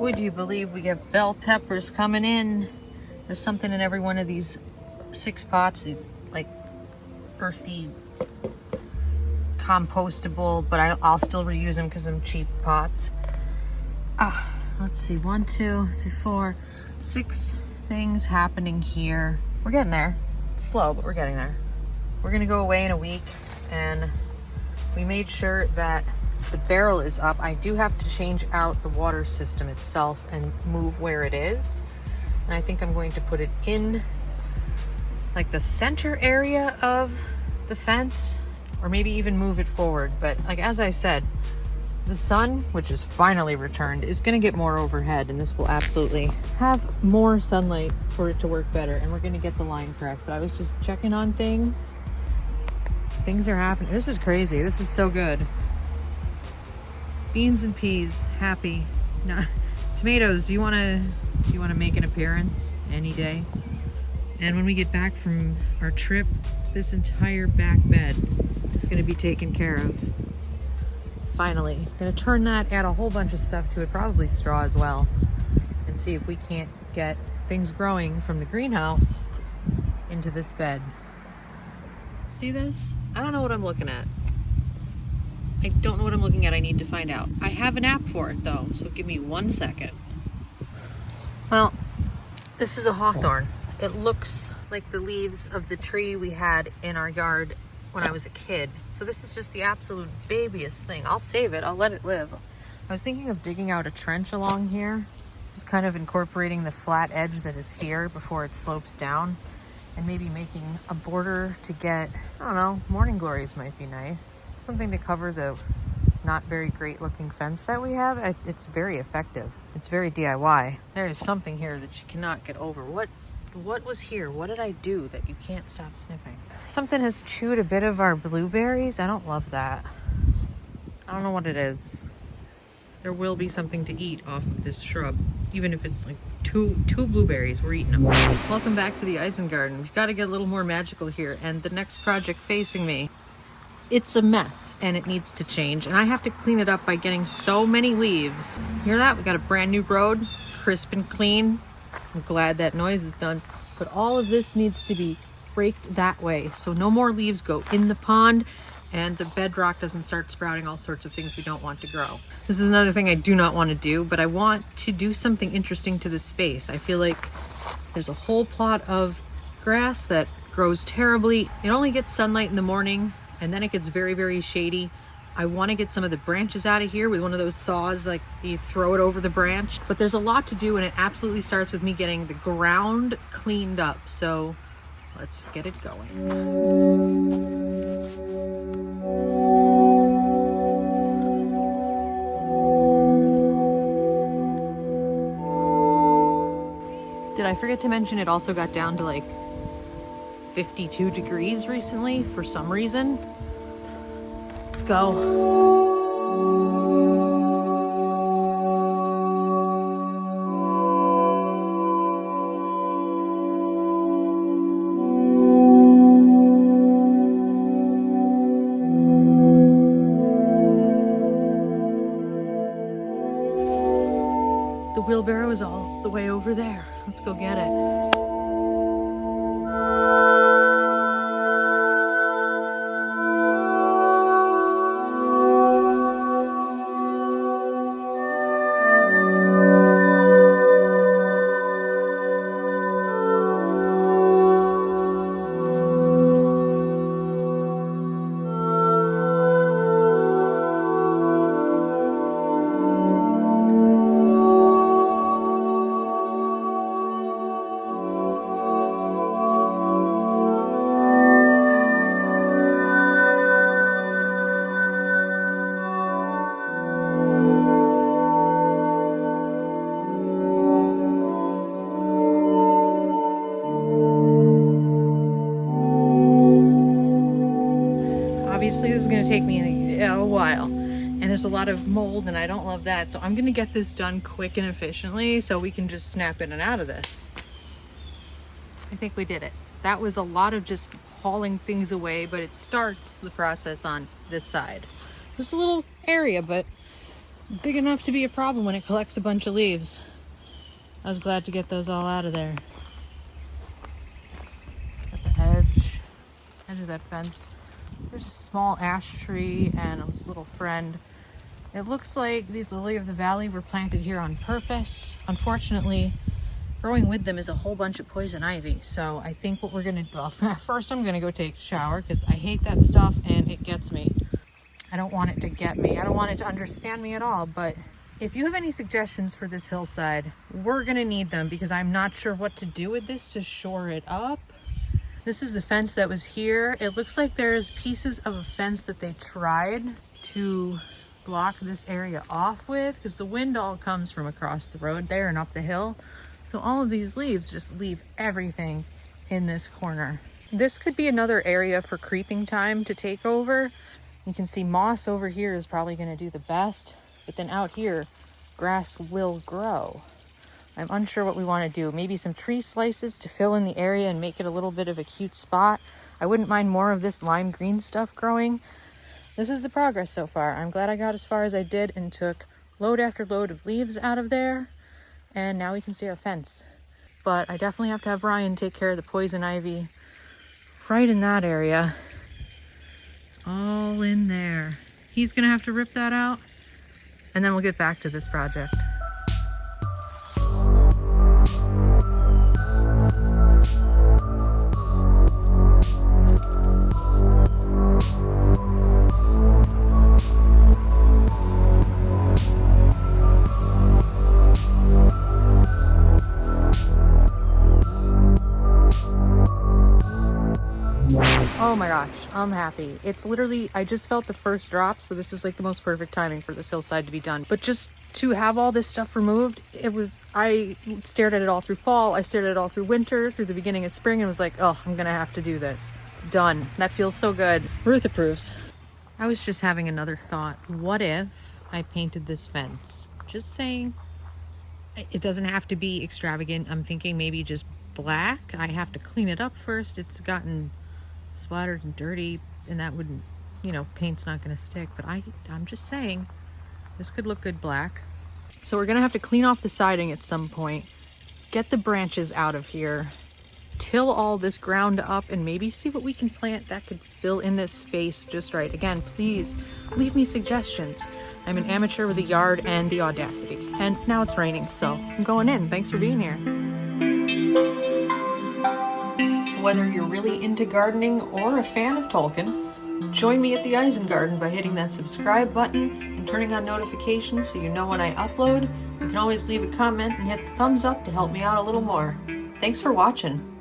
Would you believe we have bell peppers coming in? There's something in every one of these 6 pots, these like earthy, compostable, but I'll still reuse them because I'm cheap pots. Let's see, 1, 2, 3, 4, 6 things happening here. We're getting there. It's slow, but we're getting there. We're gonna go away in a week, and we made sure that the barrel is up. I do have to change out the water system itself and move where it is. And I think I'm going to put it in like the center area of the fence, or maybe even move it forward. But like, as I said, the sun, which is finally returned, is gonna get more overhead, and this will absolutely have more sunlight for it to work better. And we're gonna get the line correct. But I was just checking on things. Things are happening. This is crazy. This is so good. Beans and peas, happy. No, tomatoes, do you wanna make an appearance any day? And when we get back from our trip, this entire back bed is gonna be taken care of. Finally, gonna turn that, add a whole bunch of stuff to it, probably straw as well, and see if we can't get things growing from the greenhouse into this bed. See this? I don't know what I'm looking at. I don't know what I'm looking at. I need to find out. I have an app for it though, so give me 1 second. Well, this is a hawthorn. It looks like the leaves of the tree we had in our yard when I was a kid. So this is just the absolute babiest thing. I'll save it. I'll let it live. I was thinking of digging out a trench along here, just kind of incorporating the flat edge that is here before it slopes down, and maybe making a border to get, I don't know, morning glories might be nice. Something to cover the not very great looking fence that we have. It's very effective. It's very DIY. There is something here that you cannot get over. What was here? What did I do that you can't stop sniffing? Something has chewed a bit of our blueberries. I don't love that. I don't know what it is. There will be something to eat off of this shrub, even if it's like two blueberries. We're eating them. Welcome back to the Eisengarten. We've got to get a little more magical here. And the next project facing me, it's a mess and it needs to change. And I have to clean it up by getting so many leaves. Hear that? We got a brand new road, crisp and clean. I'm glad that noise is done. But all of this needs to be raked that way, so no more leaves go in the pond and the bedrock doesn't start sprouting all sorts of things we don't want to grow. This is another thing I do not want to do, but I want to do something interesting to this space. I feel like there's a whole plot of grass that grows terribly. It only gets sunlight in the morning and then it gets very, very shady. I want to get some of the branches out of here with one of those saws, like you throw it over the branch. But there's a lot to do, and it absolutely starts with me getting the ground cleaned up. So let's get it going. Did I forget to mention it also got down to like 52 degrees recently for some reason? Let's go. The wheelbarrow is all the way over there. Let's go get it. Obviously this is going to take me a while, and there's a lot of mold and I don't love that, so I'm going to get this done quick and efficiently so we can just snap in and out of this. I think we did it. That was a lot of just hauling things away, but it starts the process on this side. Just a little area, but big enough to be a problem when it collects a bunch of leaves. I was glad to get those all out of there. At the edge of that fence, there's a small ash tree and its little friend. It looks like these lily of the valley were planted here on purpose. Unfortunately, growing with them is a whole bunch of poison ivy. So I think what we're gonna do, well, first I'm gonna go take a shower because I hate that stuff and it gets me. I don't want it to get me. I don't want it to understand me at all. But if you have any suggestions for this hillside, we're gonna need them because I'm not sure what to do with this to shore it up. This is the fence that was here. It looks like there's pieces of a fence that they tried to block this area off with because the wind all comes from across the road there and up the hill. So all of these leaves just leave everything in this corner. This could be another area for creeping time to take over. You can see moss over here is probably going to do the best, but then out here, grass will grow. I'm unsure what we want to do. Maybe some tree slices to fill in the area and make it a little bit of a cute spot. I wouldn't mind more of this lime green stuff growing. This is the progress so far. I'm glad I got as far as I did and took load after load of leaves out of there. And now we can see our fence. But I definitely have to have Ryan take care of the poison ivy right in that area. All in there. He's gonna have to rip that out and then we'll get back to this project. Oh my gosh, I'm happy. It's literally, I just felt the first drop, so this is like the most perfect timing for this hillside to be done. But just to have all this stuff removed, I stared at it all through fall, I stared at it all through winter, through the beginning of spring, and was like, oh, I'm gonna have to do this. It's done. That feels so good. Ruth approves. I was just having another thought. What if I painted this fence? Just saying. It doesn't have to be extravagant. I'm thinking maybe just black. I have to clean it up first. It's gotten splattered and dirty, and that wouldn't, paint's not going to stick, but I'm just saying this could look good black. So we're going to have to clean off the siding at some point, get the branches out of here, till all this ground up, and maybe see what we can plant that could fill in this space just right. Again, please leave me suggestions. I'm an amateur with a yard and the audacity, and now it's raining, so I'm going in. Thanks for being here. Whether you're really into gardening or a fan of Tolkien, join me at the Eisengarden by hitting that subscribe button and turning on notifications so you know when I upload. You can always leave a comment and hit the thumbs up to help me out a little more. Thanks for watching.